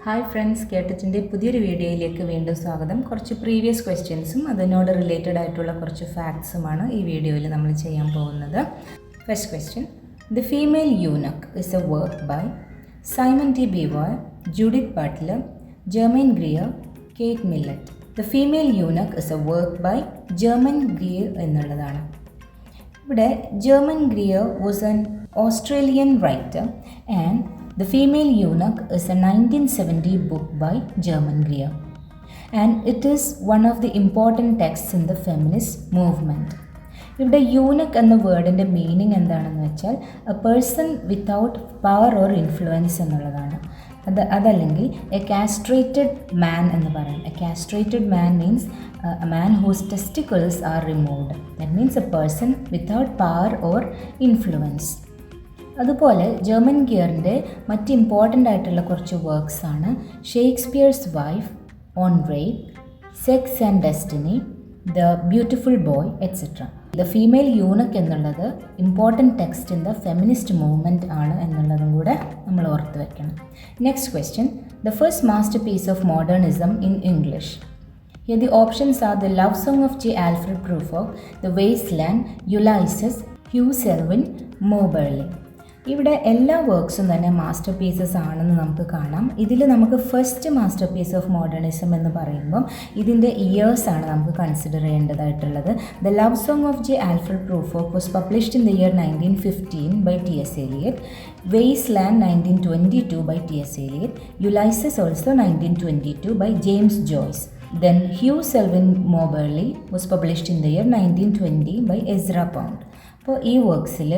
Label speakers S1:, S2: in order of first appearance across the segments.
S1: Hi friends, കേട്ടറ്റിൻ്റെ പുതിയൊരു വീഡിയോയിലേക്ക് വീണ്ടും സ്വാഗതം. കുറച്ച് പ്രീവിയസ് ക്വസ്റ്റ്യൻസും അതിനോട് റിലേറ്റഡ് ആയിട്ടുള്ള കുറച്ച് ഫാക്ട്സുമാണ് ഈ വീഡിയോയിൽ നമ്മൾ ചെയ്യാൻ പോകുന്നത്. First question: the female eunuch is a work by Simone de Beauvoir, Judith Butler, Germaine Greer, Kate Millett. The female eunuch is a work by Germaine Greer എന്നുള്ളതാണ്. ഇവിടെ Germaine Greer was an Australian writer and The Female Eunuch is a 1970 book by German Grier, and it is one of the important texts in the feminist movement. ഇവിടെ യൂനക് എന്ന വേർഡിൻ്റെ meaning എന്താണെന്ന് വെച്ചാൽ a person without power or influence എന്നുള്ളതാണ്. അതല്ലെങ്കിൽ a castrated man എന്ന് പറയാം. A castrated man means a man whose testicles are removed. That means a person without power or influence. അതുപോലെ Germaine ഗിയറിൻ്റെ മറ്റ് ഇമ്പോർട്ടൻ്റ് ആയിട്ടുള്ള കുറച്ച് വർക്ക്സ് ആണ് Shakespeare's wife, on rape, sex and destiny, the beautiful boy etcetera. The female eunuch എന്നുള്ളത് important text in the feminist movement ആണ് എന്നുള്ളതും കൂടെ നമ്മൾ ഓർത്ത് വെക്കണം. Next question: the first masterpiece of modernism in English. Here the options are the Love Song of J. Alfred Prufrock, The Wasteland, Ulysses, Hugh Selwyn, Moberly. ഇവിടെ എല്ലാ വർക്ക്സും തന്നെ master pieces ആണെന്ന് നമുക്ക് കാണാം. ഇതിൽ നമുക്ക് first masterpiece of modernism എന്ന് പറയുമ്പം ഇതിൻ്റെ ഇയേഴ്സ് ആണ് നമുക്ക് കൺസിഡർ ചെയ്യേണ്ടതായിട്ടുള്ളത്. The love song of J Alfred Prufrock was published in the year 1915 by T S. Eliot, Waste Land 1922 by T S. Eliot, Ulysses also 1922 by James Joyce. Then Hugh Selwyn Moberly was published in the year 1920 by Ezra Pound. അപ്പോൾ ഈ വർക്ക്സിൽ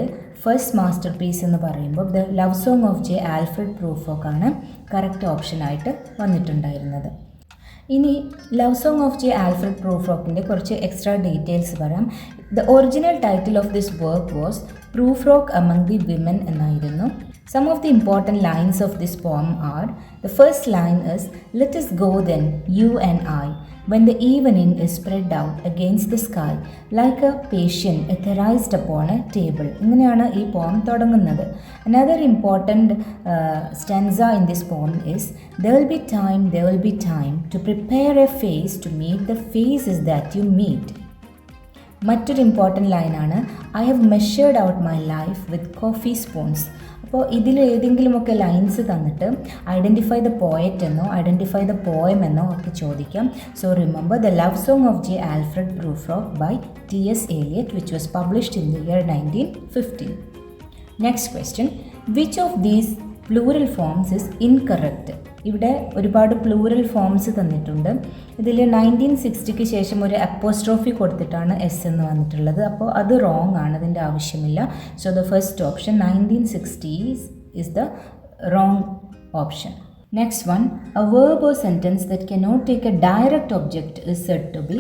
S1: first masterpiece എന്ന് പറയുമ്പോൾ the love song of J Alfred Prufrock ആണ് correct ഓപ്ഷനായിട്ട് വന്നിട്ടുണ്ടായിരുന്നത്. ഇനി love song of J Alfred പ്രൂഫ്രോക്കിൻ്റെ കുറച്ച് എക്സ്ട്രാ ഡീറ്റെയിൽസ് പറയാം. The original title of this work was Prufrock among the women എന്നായിരുന്നു. Some of the important lines of this poem are: the first line is, "Let us go then, you and I, when the evening is spread out against the sky, like a patient etherized upon a table." ഇങ്ങനെയാണ് ഈ poem തുടങ്ങുന്നത്. Another important stanza in this poem is, "There will be time to prepare a face to meet the faces that you meet." മറ്റൊരു important ലൈനാണ്, "I have measured out my life with coffee spoons." അപ്പോൾ ഇതിൽ ഏതെങ്കിലുമൊക്കെ lines തന്നിട്ട് identify the poet എന്നോ identify the poem എന്നോ ഒക്കെ ചോദിക്കാം. So remember the love song of J Alfred Prufrock by T S. Eliot, which was published in the year 1915. Next question: which of these plural forms is incorrect? ഇവിടെ ഒരുപാട് plural forms തന്നിട്ടുണ്ട്. ഇതിൽ 1960 ശേഷം ഒരു apostrophe കൊടുത്തിട്ടാണ് എസ് എന്ന് വന്നിട്ടുള്ളത്. അപ്പോൾ അത് റോങ് ആണ്, അതിൻ്റെ ആവശ്യമില്ല. So the first option 1960s is the wrong option. Next one: a verb or sentence that cannot take a direct object is said to be.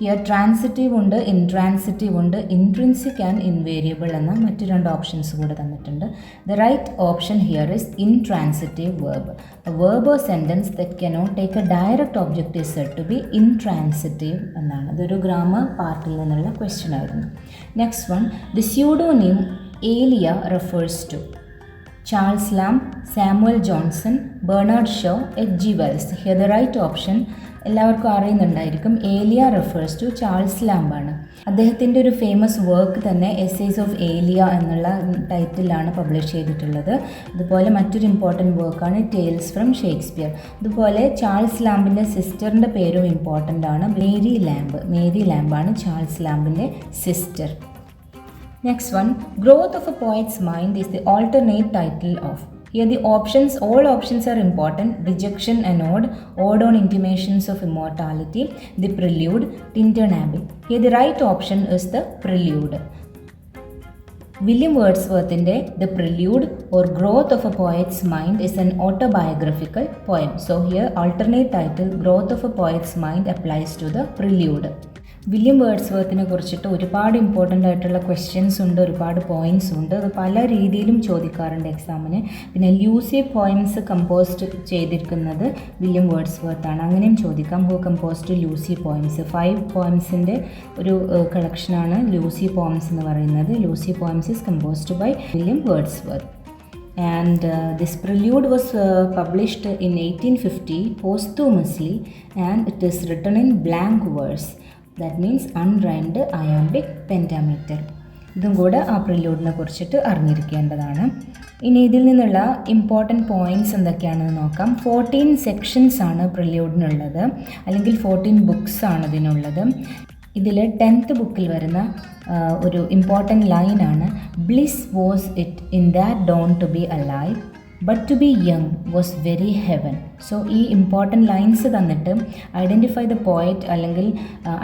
S1: Here transitive ഉണ്ട്, ഇൻട്രാൻസിറ്റീവ് ഉണ്ട്, ഇൻട്രിൻസിക് ആൻഡ് ഇൻവേരിയബിൾ എന്ന മറ്റ് രണ്ട് options കൂടെ തന്നിട്ടുണ്ട്. The right option here is intransitive verb. A verb or sentence that cannot take a direct object is said to be intransitive എന്നാണ്. ഇതൊരു grammar പാർട്ടിൽ നിന്നുള്ള ക്വസ്റ്റ്യൻ ആയിരുന്നു. Next one: the pseudonym Elia refers to. Charles Lamb, Samuel Johnson, Bernard Shaw, H G. Wells. Here the right option എല്ലാവർക്കും അറിയുന്നുണ്ടായിരിക്കും. Elia refers to Charles ലാംബാണ്. അദ്ദേഹത്തിൻ്റെ ഒരു ഫേമസ് വർക്ക് തന്നെ എസ്സേസ് ഓഫ് ഏലിയ എന്നുള്ള ടൈറ്റിലാണ് പബ്ലിഷ് ചെയ്തിട്ടുള്ളത്. അതുപോലെ മറ്റൊരു ഇമ്പോർട്ടൻറ്റ് വർക്കാണ് ടെയിൽസ് ഫ്രം ഷേക്സ്പിയർ. അതുപോലെ ചാൾസ് ലാംബിൻ്റെ സിസ്റ്ററിൻ്റെ പേരും ഇമ്പോർട്ടൻ്റ് ആണ്, മേരി ലാംബ്. മേരി ലാംബാണ് ചാൾസ് ലാംബിൻ്റെ സിസ്റ്റർ. Next one: Growth of a Poet's Mind is the alternate title of. Here the options, all options are important. Dejection and Ode on Intimations of Immortality, The Prelude, Tintern Abbey. Here the right option is the Prelude. William വേർഡ്സ്വർത്തിൻ്റെ the Prelude or growth of a poet's mind is an autobiographical poem. So here alternate title growth of a poet's mind applies to the Prelude. William വേർഡ്സ്വർത്തിനെ കുറിച്ചിട്ട് ഒരുപാട് important ആയിട്ടുള്ള questions ഉണ്ട്, ഒരുപാട് points ഉണ്ട്. അത് പല രീതിയിലും ചോദിക്കാറുണ്ട് എക്സാമിന്. പിന്നെ ലൂസി പോയിംസ് കമ്പോസ്റ്റ് ചെയ്തിരിക്കുന്നത് വില്യം വേർഡ്സ്വർത്ത് ആണ്, അങ്ങനെയും ചോദിക്കാം. Who composed Lucy poems? 5 പോയിംസിൻ്റെ ഒരു കളക്ഷനാണ് ലൂസി പോയിംസ് എന്ന് പറയുന്നത്. Lucy poems is composed by William Wordsworth. and this prelude was published in 1850 posthumously, and it is written in blank verse, that means unrhymed iambic pentameter. ഇതും കൂടെ ആ പ്രില്യൂഡിനെ കുറിച്ചിട്ട് അറിഞ്ഞിരിക്കേണ്ടതാണ്. ഇനി ഇതിൽ നിന്നുള്ള ഇമ്പോർട്ടൻറ്റ് പോയിൻറ്റ്സ് എന്തൊക്കെയാണെന്ന് നോക്കാം. 14 സെക്ഷൻസ് ആണ് പ്രില്യൂഡിനുള്ളത്, അല്ലെങ്കിൽ 14 ബുക്സ് ആണ് ഇതിനുള്ളത്. ഇതിൽ 10th ബുക്കിൽ വരുന്ന ഒരു ഇമ്പോർട്ടൻറ്റ് ലൈനാണ് bliss was it in that dawn to be alive but to be young was very heaven. So ഈ ഇമ്പോർട്ടൻറ്റ് ലൈൻസ് തന്നിട്ട് ഐഡൻറ്റിഫൈ ദ പോയറ്റ് അല്ലെങ്കിൽ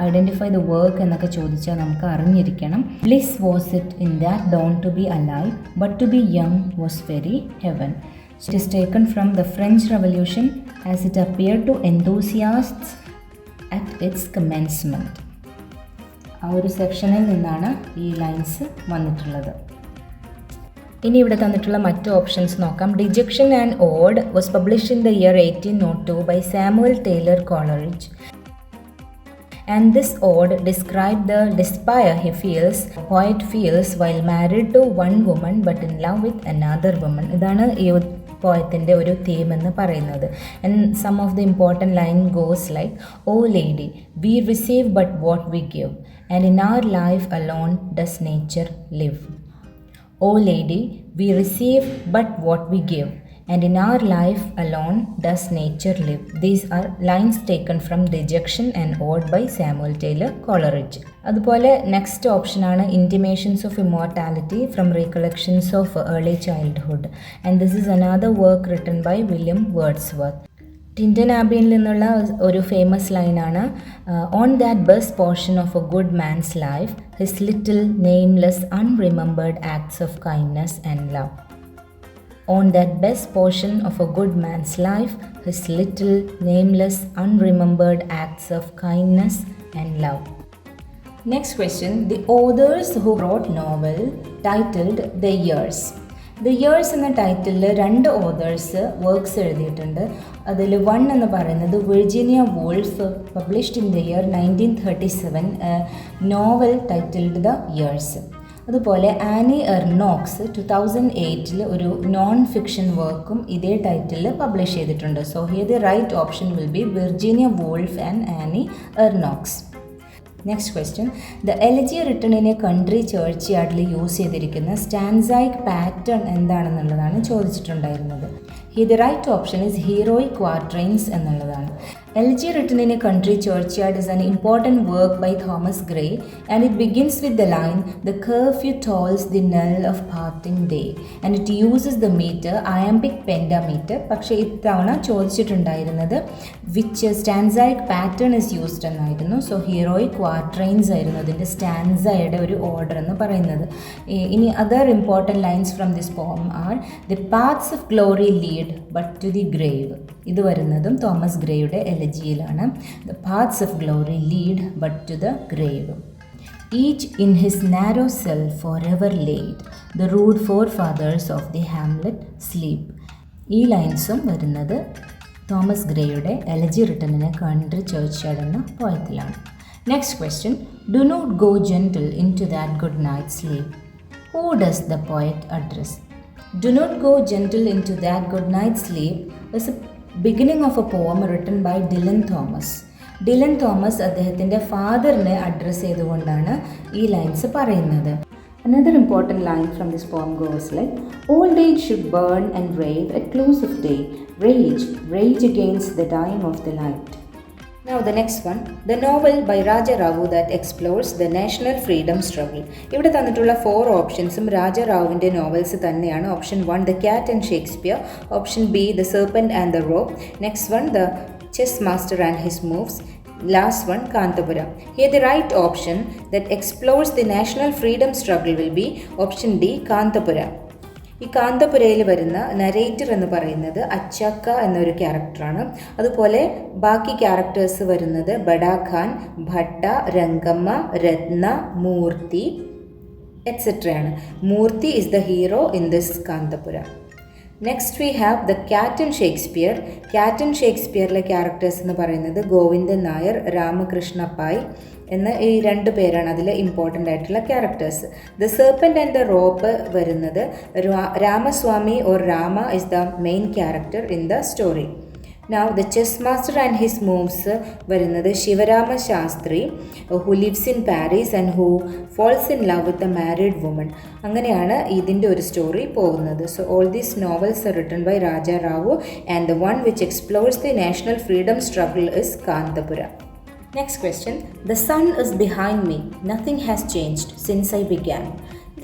S1: ഐഡൻറ്റിഫൈ ദ വർക്ക് എന്നൊക്കെ ചോദിച്ചാൽ നമുക്ക് അറിഞ്ഞിരിക്കണം. Bliss was it in that dawn to be alive but to be young was very heaven. It is taken from the French Revolution as it appear to enthusiasts at its commencement. ആ ഒരു സെക്ഷനിൽ നിന്നാണ് ഈ lines വന്നിട്ടുള്ളത്. ഇനി ഇവിടെ തന്നിട്ടുള്ള മറ്റ് ഓപ്ഷൻസ് നോക്കാം. Dejection and ode was published in the year 1802 by Samuel Taylor Coleridge. And this ode described the despair poet feels while married to one woman but in love with another woman. ഇതാണ് ഈ പോയത്തിൻ്റെ ഒരു theme എന്ന് പറയുന്നത്. And some of the important line goes like, O lady we receive but what we give and in our life alone does nature live. O lady, we receive but what we give, and in our life alone does nature live. These are lines taken from Dejection and Ode by Samuel Taylor Coleridge. അതുപോലെ next ഓപ്ഷനാണ് intimations of immortality from recollections of early childhood, and this is another work written by William Wordsworth. Tintern ആബിയിൽ നിന്നുള്ള ഒരു famous ലൈനാണ്, on that best portion of a good man's life his little nameless unremembered acts of kindness and love. On that best portion of a good man's life his little nameless unremembered acts of kindness and love. Next question, the authors who rote novel titled the years. The years എന്ന ടൈറ്റിലിൽ 2 authors works എഴുതിയിട്ടുണ്ട്. അതിൽ 1 എന്ന് പറയുന്നത് Virginia Woolf, published in the year 1937, novel titled the years. അതുപോലെ Annie Ernaux 2008 ഒരു non fiction വർക്കും ഇതേ ടൈറ്റിലിൽ പബ്ലിഷ് ചെയ്തിട്ടുണ്ട്. So here the right option will be Virginia Woolf and Annie Ernaux. Next question, the elegy written in a country church യാർഡിൽ use ചെയ്തിരിക്കുന്ന stanzaic pattern എന്താണെന്നുള്ളതാണ് ചോദിച്ചിട്ടുണ്ടായിരുന്നത്. The right option is heroic quatrains എന്നുള്ളതാണ്. Elegy written in a country churchyard is an important work by Thomas Gray, and it begins with the line the curfew tolls the knell of parting day and it uses the meter iambic pentameter. പക്ഷേ ഇത്തവണ ചോദിച്ചിട്ടുണ്ടായിരുന്നത് which stanzaic pattern is used എന്നായിരുന്നു. So heroic quatrains ആയിരുന്നു അതിൻ്റെ സ്റ്റാൻസയുടെ ഒരു order എന്ന് പറയുന്നത്. ഇനി other important lines from this poem are, the paths of glory lead but to the grave. ഇത് വരുന്നതും തോമസ് ഗ്രേയുടെ എലജിയിലാണ്. The paths of glory lead but to the grave. Each in his narrow cell for ever laid the rude forefathers of the hamlet sleep. ഈ ലൈൻസും വരുന്നത് Thomas ഗ്രേയുടെ elegy റിട്ടണിനെ country churchyard എന്ന പോയത്തിലാണ്. Next question, do not go gentle into that good night sleep. Who does the poet address? Do not go gentle into that good night sleep is a beginning of a poem written by Dylan Thomas. Dylan Thomas അദ്ദേഹത്തിൻ്റെ ഫാദറിനെ address ചെയ്തുകൊണ്ടാണ് ഈ lines പറയുന്നത്. Another important line from this poem goes like, old age should burn and rave at close of day, rage against the dying of the light. Now the next one, the novel by Raja Ravu that explores the national freedom struggle. ഇവിടെ തന്നിട്ടുള്ള 4 ഓപ്ഷൻസും രാജ റാവുവിൻ്റെ novels തന്നെയാണ്. Option 1 The Cat and Shakespeare, option B The Serpent and the Rope, next one The Chess Master and His Moves, last one Kantapura. Here the right option that explores the national freedom struggle will be option D Kantapura. ഈ കാന്തപുരയിൽ വരുന്ന narrator എന്ന് പറയുന്നത് അച്ചക്ക എന്നൊരു ക്യാരക്ടറാണ്. അതുപോലെ ബാക്കി characters വരുന്നത് ബഡാഖാൻ, ഭട്ട, രംഗമ്മ, രത്ന, മൂർത്തി എക്സെട്രയാണ്. Moorthy is the hero in this Kanthapura. Next we have the cat and Shakespeare. Cat and ഷേക്സ്പിയറിലെ ക്യാരക്ടേഴ്സ് എന്ന് പറയുന്നത് ഗോവിന്ദൻ നായർ, രാമകൃഷ്ണ പായ്, എന്ന ഈ രണ്ട് പേരാണ് അതിൽ ഇമ്പോർട്ടൻ്റ് ആയിട്ടുള്ള characters. The serpent and the rope വരുന്നത് Ramaswamy or Rama is the main character in the story. Now the chess master and his moves വരുന്നത് Sivarama Shastri who lives in Paris and who falls in love with a married woman. അങ്ങനെയാണ് ഇതിൻ്റെ ഒരു story പോകുന്നത്. So all these novels are written by Raja Rao and the one which explores the national freedom struggle is Kantapura. Next question. The sun is behind me. Nothing has changed since I began.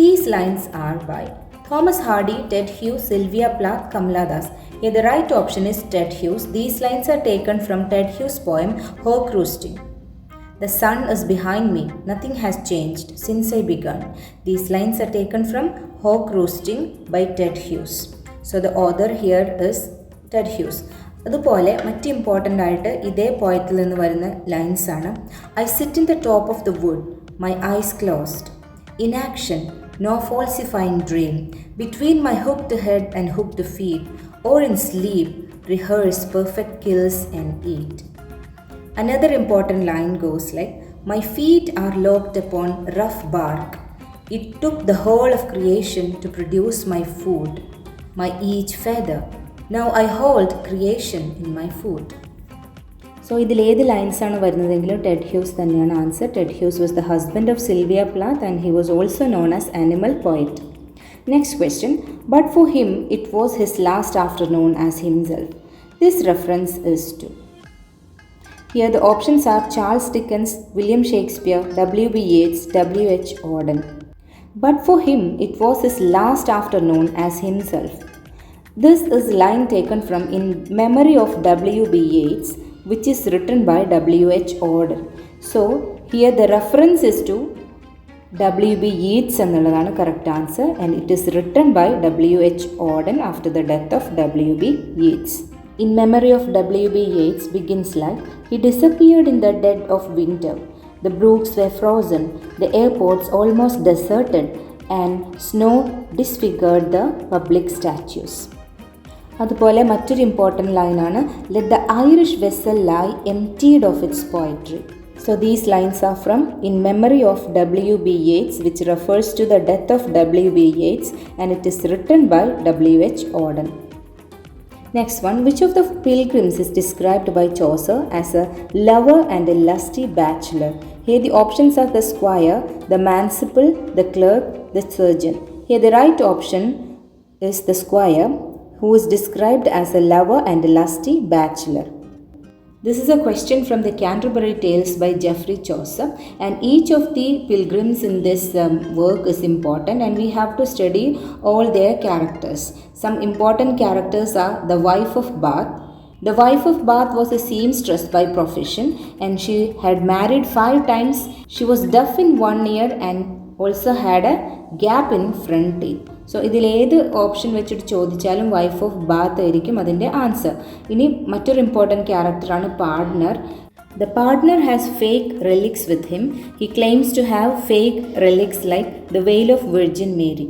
S1: These lines are by Thomas Hardy, Ted Hughes, Sylvia Plath, Kamala Das. Here the right option is Ted Hughes. These lines are taken from Ted Hughes' poem Hawk Roosting. The sun is behind me. Nothing has changed since I began. These lines are taken from Hawk Roosting by Ted Hughes. So the author here is Ted Hughes. അതുപോലെ മറ്റ് important ആയിട്ട് ഇതേ പോയത്തിൽ നിന്ന് വരുന്ന lines ആണ്. I sit in the top of the wood, my eyes closed. Inaction, no falsifying dream. Between my hooked head and hooked feet, or in sleep, rehearse perfect kills and eat. Another important line goes like, my feet are locked upon rough bark. It took the whole of creation to produce my food, my each feather. Now I hold creation in my foot. So ഇതിൽ ഏത് ലൈൻസാണ് വരുന്നതെങ്കിലും Ted Hughes തന്നെയാണ് answer. Ted Hughes was the husband of Sylvia Plath and he was also known as animal poet. Next question. But for him it was his last afternoon as himself. This reference is to. Here the options are Charles Dickens, William Shakespeare, W.B. Yeats, W.H. Auden. But for him it was his last afternoon as himself. This is a line taken from In Memory of W.B. Yeats, which is written by W.H. Auden. So here the reference is to W.B. Yeats എന്നുള്ളതാണ് correct answer and it is written by W.H. Auden after the death of W.B. Yeats. In Memory of W.B. Yeats begins like, he disappeared in the dead of winter. The brooks were frozen, the airports almost deserted, and snow disfigured the public statues. അതുപോലെ മറ്റൊരു important ലൈനാണ് let the Irish vessel lie emptied of its poetry. So these lines are from In Memory of W.B. Yeats, which refers to the death of W.B. Yeats and it is written by W.H. Auden. Next one, which of the pilgrims is described by Chaucer as a lover and a lusty bachelor? Here the options are the squire, the manciple, the clerk, the surgeon. Here the right option is the squire, who is described as a lover and a lusty bachelor. This is a question from the Canterbury Tales by Geoffrey Chaucer, and each of the pilgrims in this work is important and we have to study all their characters. Some important characters are the wife of Bath. The wife of Bath was a seamstress by profession and she had married 5 times. She was deaf in 1 ear and also had a gap in front teeth. So ഇതിലേത് option വെച്ചിട്ട് ചോദിച്ചാലും wife of Bath ആയിരിക്കും അതിൻ്റെ answer. ഇനി മറ്റൊരു important ക്യാരക്ടറാണ് pardoner. The pardoner has fake relics with him. He claims to have fake relics like the veil of Virgin Mary.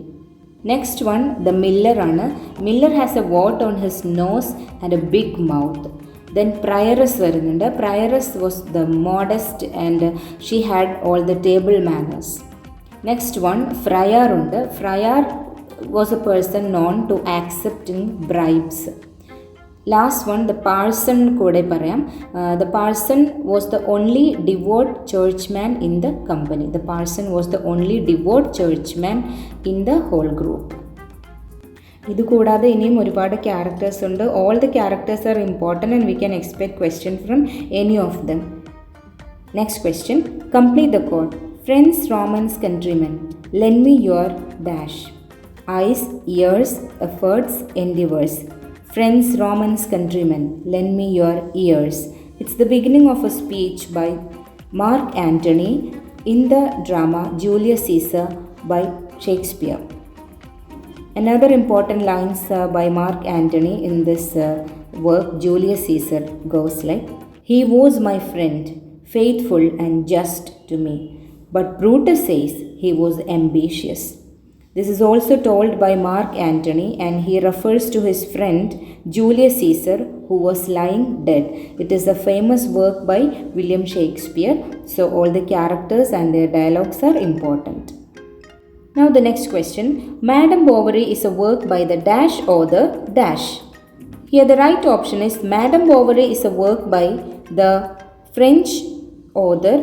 S1: Next one the miller ആണ്. Miller has a wart on his nose and a big mouth. Then prioress വരുന്നുണ്ട്. Prioress was the modest and she had all the table manners. Next one friar ഉണ്ട്. Friar was a person known to accepting bribes. Last one, the parson kode parayam. The parson was the only devout churchman in the company. The parson was the only devout churchman in the whole group. ഇത് കൂടാതെ ഇനിയും ഒരുപാട് characters ഉണ്ട്. All the characters are important and we can expect question from any of them. Next question, complete the quote. Friends, Romans, countrymen, lend me your dash. Eyes, ears, efforts, endeavors. Friends, Romans, countrymen, lend me your ears. It's the beginning of a speech by Mark Antony in the drama Julius Caesar by Shakespeare. Another important lines by Mark Antony in this work Julius Caesar goes like, he was my friend, faithful and just to me, but Brutus says he was ambitious. This is also told by Mark Antony and he refers to his friend Julius Caesar who was lying dead. It is a famous work by William Shakespeare, so all the characters and their dialogues are important. Now the next question, Madame Bovary is a work by the dash author dash. Here the right option is Madame Bovary is a work by the French author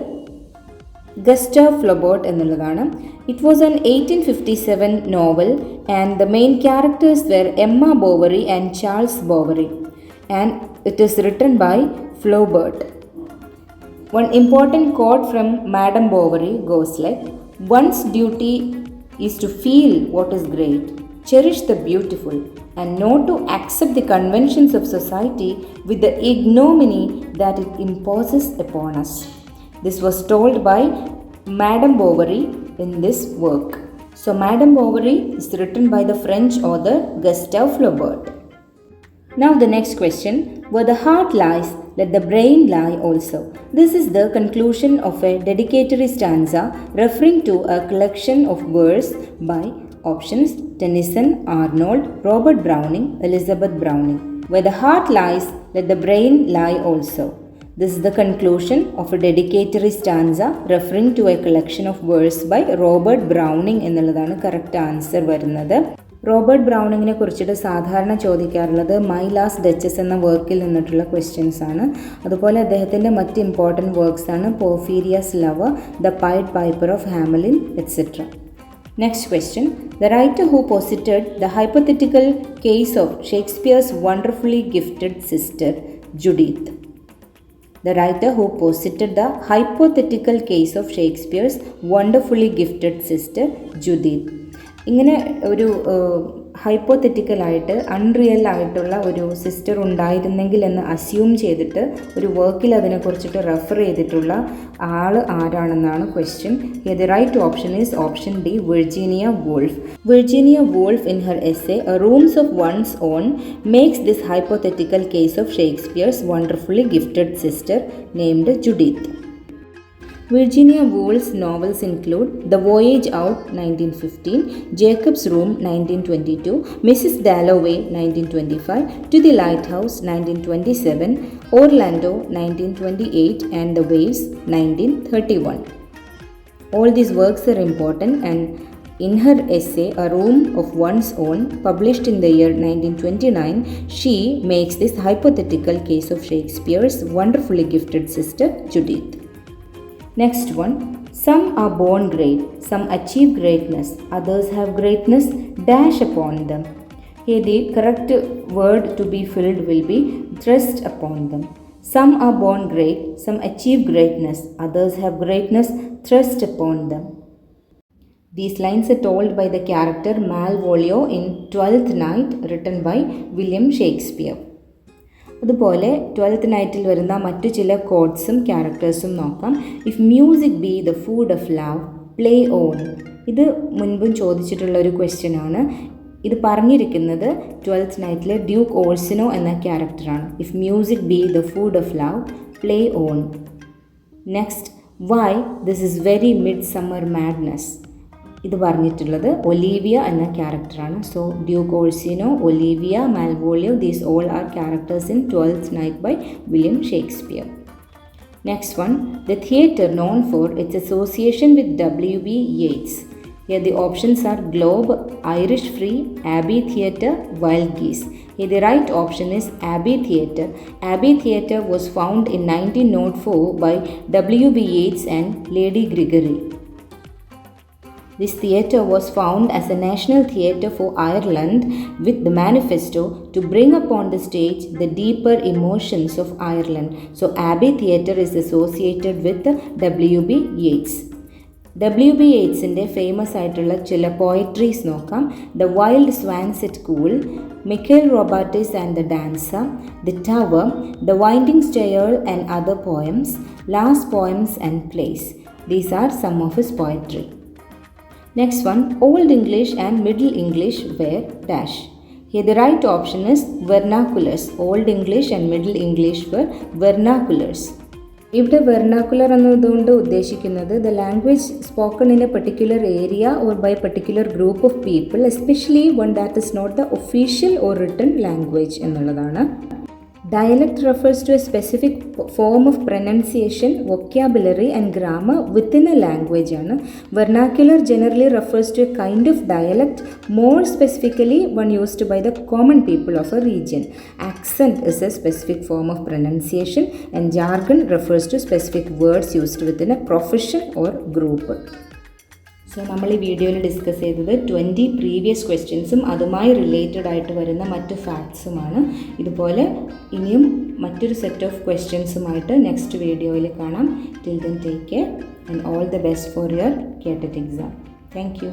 S1: Gustave Flaubert എന്നുള്ളതാണ്. It was an 1857 novel and the main characters were Emma Bovary and Charles Bovary, and it is written by Flaubert. One important quote from Madame Bovary goes like, one's duty is to feel what is great, cherish the beautiful, and not to accept the conventions of society with the ignominy that it imposes upon us. This was told by Madame Bovary in this work. So Madame Bovary is written by the French author Gustave Flaubert. Now the next question, where the heart lies, let the brain lie also. This is the conclusion of a dedicatory stanza referring to a collection of verse by options Tennyson, Arnold, Robert Browning, Elizabeth Browning. Where the heart lies, let the brain lie also. This is the conclusion of a dedicatory stanza referring to a collection of verse by Robert Browning എന്നുള്ളതാണ് correct answer വരുന്നത്. Robert ബ്രൗണിങ്ങിനെ കുറിച്ചിട്ട് സാധാരണ ചോദിക്കാറുള്ളത് my last duchess എന്ന വർക്കിൽ നിന്നിട്ടുള്ള questions ആണ്. അതുപോലെ അദ്ദേഹത്തിൻ്റെ മറ്റ് ഇമ്പോർട്ടൻറ്റ് വർക്ക്സ് ആണ് Porphyria's lover, the pied piper of Hamelin etcetera. Next question, the writer who posited the hypothetical case of Shakespeare's wonderfully gifted sister Judith. The writer who posited the hypothetical case of Shakespeare's wonderfully gifted sister Judith. ഇങ്ങനെ ഒരു ഹൈപ്പോതെറ്റിക്കലായിട്ട് unreal ആയിട്ടുള്ള ഒരു sister ഉണ്ടായിരുന്നെങ്കിൽ എന്ന് assume ചെയ്തിട്ട് ഒരു വർക്കിൽ അതിനെക്കുറിച്ചിട്ട് റെഫർ ചെയ്തിട്ടുള്ള ആൾ ആരാണെന്നാണ് question. The right option is option D, Virginia Woolf. Virginia Woolf in her essay a rooms of one's own makes this hypothetical case of Shakespeare's wonderfully gifted sister named Judith. Virginia Woolf's novels include The Voyage Out 1915, Jacob's Room 1922, Mrs. Dalloway 1925, To the Lighthouse 1927, Orlando 1928 and The Waves 1931. All these works are important, and in her essay A Room of One's Own, published in the year 1929, she makes this hypothetical case of Shakespeare's wonderfully gifted sister Judith. Next one, some are born great, some achieve greatness, others have greatness dash upon them. Here the correct word to be filled will be thrust upon them. Some are born great, some achieve greatness, others have greatness thrust upon them. These lines are told by the character Malvolio in Twelfth Night, written by William Shakespeare. അതുപോലെ twelfth നൈറ്റിൽ വരുന്ന മറ്റു ചില കോഡ്സും ക്യാരക്ടേഴ്സും നോക്കാം. If music be the food of love, play on. ഇത് മുൻപും ചോദിച്ചിട്ടുള്ള ഒരു ക്വസ്റ്റ്യൻ ആണ്. ഇത് പറഞ്ഞിരിക്കുന്നത് ട്വൽത്ത് നൈറ്റിലെ ഡ്യൂക്ക് ഓൾസിനോ എന്ന ക്യാരക്ടറാണ്. If music be the food of love, play on. Next, why this is very midsummer madness. ഇത് പറഞ്ഞിട്ടുള്ളത് ഒലീവിയ എന്ന ക്യാരക്ടറാണ്. So Duke Orsino, Olivia, Malvolio, these all are characters in Twelfth Night by William Shakespeare. Next one, the theatre known for its association with W.B. Yeats. Here the options are Globe, Irish Free, Abbey Theatre, Wild Geese. Here the right option is Abbey Theatre. Abbey Theatre was found in 1904 by W.B. Yeats and Lady Gregory. This theatre was found as a national theatre for Ireland with the manifesto to bring upon the stage the deeper emotions of Ireland. So Abbey Theatre is associated with W.B. Yeats. W.B. Yeatsന്റെ famous ആയിട്ടുള്ള ചില poetries നോക്കാം. The wild swans at Coole, Michael Robartes and the dancer, the tower, the winding stair and other poems, last poems and plays. These are some of his poetry. Next one, Old English and Middle English were dash. Here the right option is vernaculars. Old English and Middle English were vernaculars. ഇവിടെ vernacular എന്നതുകൊണ്ട് ഉദ്ദേശിക്കുന്നത് the language spoken in a particular area or by particular group of people, especially one that is not the official or written language എന്നുള്ളതാണ്. Dialect refers to a specific form of pronunciation, vocabulary and grammar within a language. Vernacular generally refers to a kind of dialect, more specifically one used by the common people of a region. Accent is a specific form of pronunciation and jargon refers to specific words used within a profession or group. So നമ്മൾ ഈ വീഡിയോയിൽ discuss ചെയ്തത് 20 previous ക്വസ്റ്റ്യൻസും അതുമായി related ആയിട്ട് വരുന്ന മറ്റ് ഫാക്ട്സുമാണ്. ഇതുപോലെ ഇനിയും മറ്റൊരു സെറ്റ് ഓഫ് ക്വസ്റ്റ്യൻസുമായിട്ട് നെക്സ്റ്റ് വീഡിയോയിൽ കാണാം. Till then take care and all the best for your KTET exam. Thank you.